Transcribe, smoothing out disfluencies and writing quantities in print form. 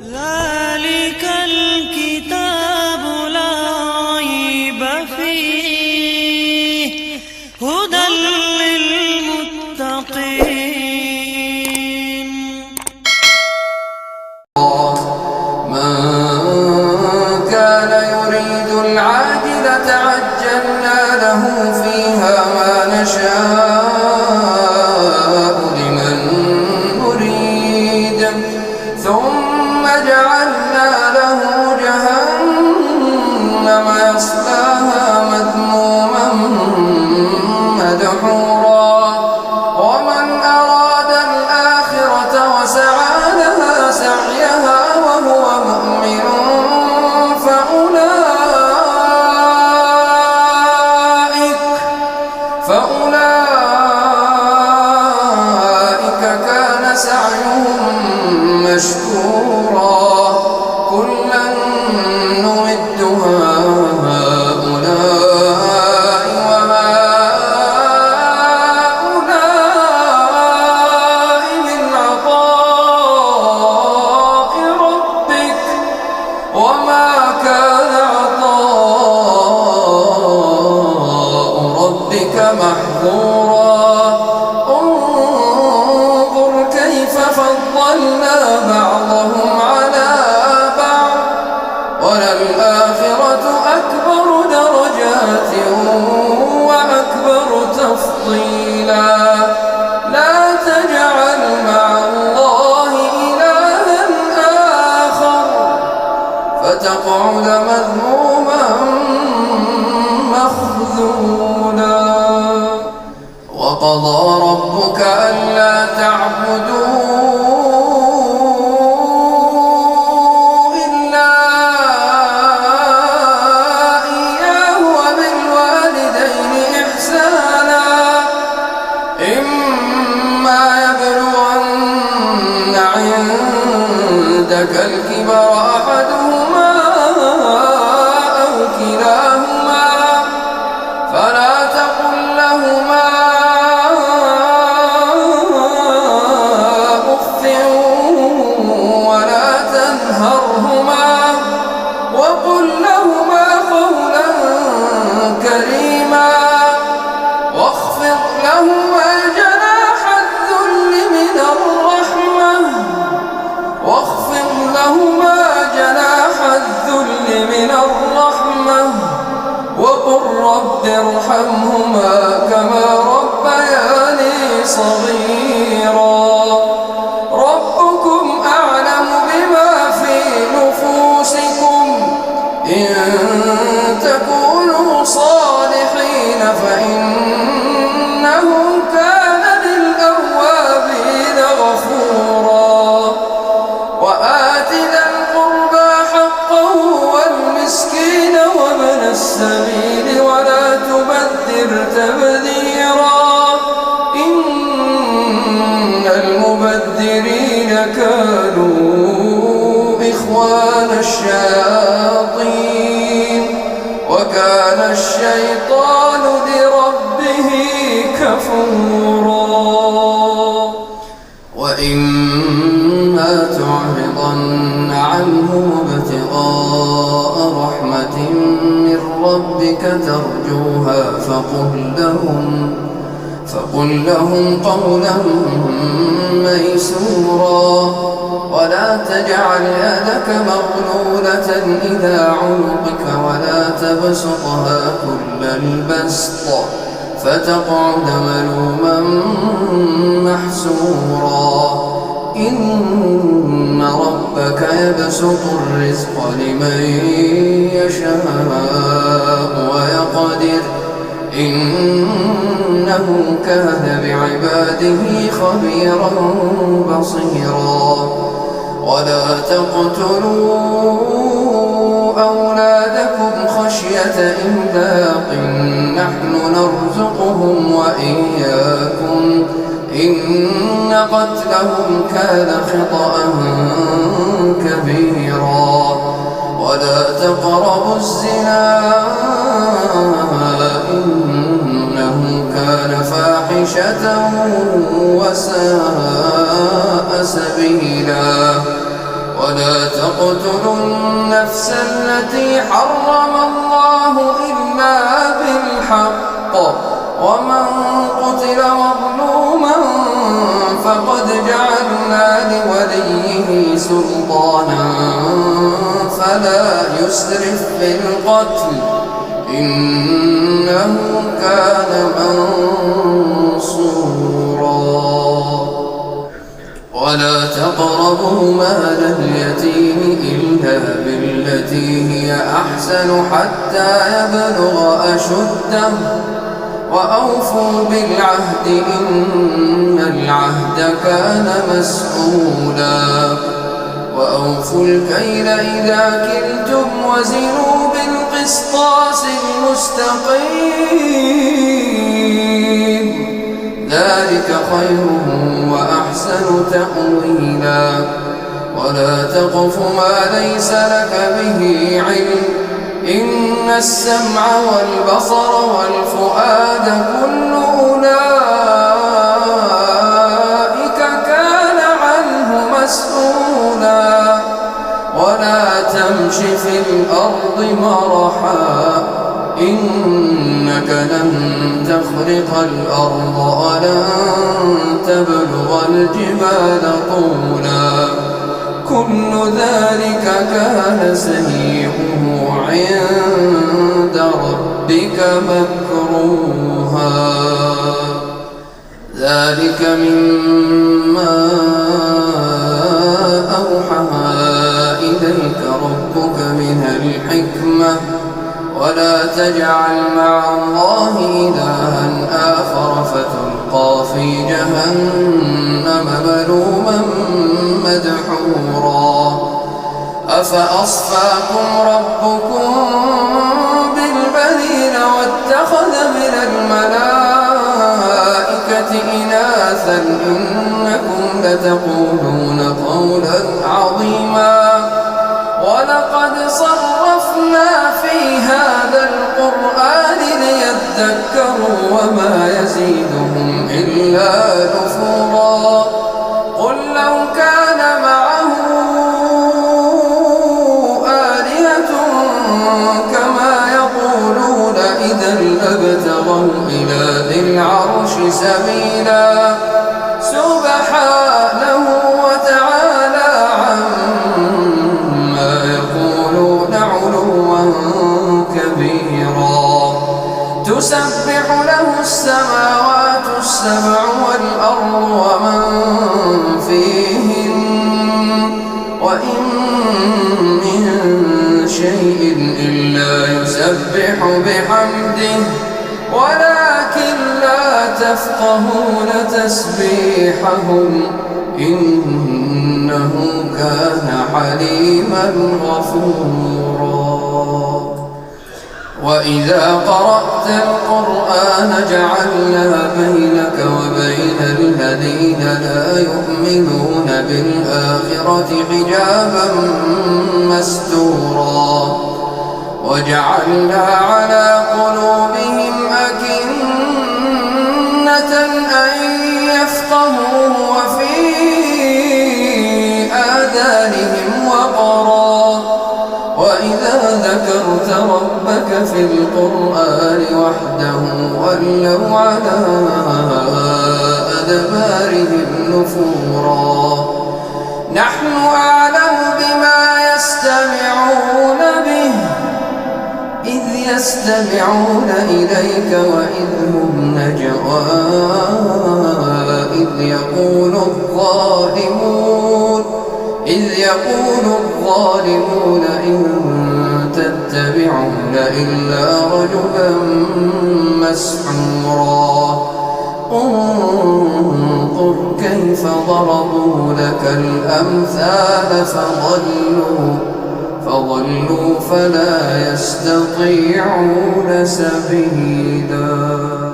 ذلك الكتاب لا ريب فيه هدى للمتقين. من كان يريد العاجلة عجلنا له فيها ما نشاء لمن نريد ثم جعلنا له جهنم يصلاها مذموما مدحورا. ومن أراد الآخرة وسعى لها سعيها وهو مؤمن فأولئك كان سعيهم مشكورا. كلا نمد هؤلاء وهؤلاء من عطاء ربك وما كان عطاء ربك محظورا. انظر كيف فضلنا بعضهم على بعض وللآخرة أكبر درجات وأكبر تفضيلا. لا تجعل مع الله إلها آخر فتقعد مذموما مخذولا. وقضى ربك ألا تعبدوا إلا إياه وبالوالدين إحسانا. إما يبلغن عندك الكبر أحدهما أو كلاهما فلا تقل لهما أف ولا تنهرهما وقل لهما قولا كريما. واخفض لهما جناح الذل من الرحمة وقل رب ارحمهما كما ربياني صغيرا. ربكم أعلم بما في نفوسكم إن تكونوا صالحين فإنه كان للأوابين غفورا. وآت ذا القربى حقه والمسكين وابن السبيل ولا تبذر تبذيرا. إن المبذرين كانوا إخوان الشياطين وكان الشيطان لربه كفورا. وإما تعرضن عنهم ابتغاء رحمة من ربك ترجوها فقل لهم قولا ميسورا. ولا تجعل يدك مغلولة إلى عنقك ولا تبسطها كل البسط فتقعد ملوما محسورا. إن ربك يبسط الرزق لمن يشاء ويقدر إنه كان بعباده خبيرا بصيرا. ولا تقتلوا أولادكم خشية إملاق نحن نرزقهم وإياكم إن قتلهم كان خطأ كبيرا. ولا تقربوا الزنا إنه كان فاحشة وساء سبيلا. ولا تقتلوا النفس التي حرم الله إلا بالحق ومن قتل مظلوما فقد جعلنا لوليه سلطانا فلا يسرف في القتل إنه كان منصورا ولا تقربوا مال اليتيم إلا بالتي هي أحسن حتى يبلغ أشده وأوفوا بالعهد إن العهد كان مسؤولا وأوفوا الكيل إذا كلتم وزنوا بالقسطاس المستقيم ذلك خير وأحسن تأويلا ولا تقف ما ليس لك به علم إن السمع والبصر والفؤاد كل أولئك كان عنه مسؤولا ولا تمش في الأرض مرحا إنك لن تخرق الأرض ولن تبلغ الجبال طولا كل ذلك كان سيئه عند ربك مكروها ذلك مما أوحى إليك ربك من الحكمة ولا تجعل مع الله إلها آخر فتلقى في جهنم ملوما مدحورا أفأصفاكم ربكم بالبنين واتخذ من الملائكة إناثا إنكم لتقولون قولا عظيما ولقد صرفنا في هذا القرآن ليذكروا وما يزيدهم إلا نفورا قل لو كان معه آلهة كما يقولون إذا لابتغوا إلى ذي العرش سبيلا سبحانه وتعالى عما يقولون علوا كبيرا تسبح له السماوات السبع والأرض ومن فيهن وإن من شيء إلا يسبح بحمده ولكن لا تفقهون تسبيحهم إنه كان حليما غفورا وإذا قرأت القرآن جعلنا بينك وبين الذين لا يؤمنون بالآخرة حجابا مستورا وجعلنا على قلوبهم أكنة أن يفقهوه وفي آذانهم وقرا وإذا ذكرت ربك في القرآن وحده ولوا على أدبارهم نفورا نحن أعلم بما يستمعون به إذ يستمعون إليك وإذ هم نجوى إذ يقول الظالمون إن تتبعون إلا رجلا مسحورا انظر كيف ضربوا لك الأمثال فضلوا فلا يستطيعون سبيلا.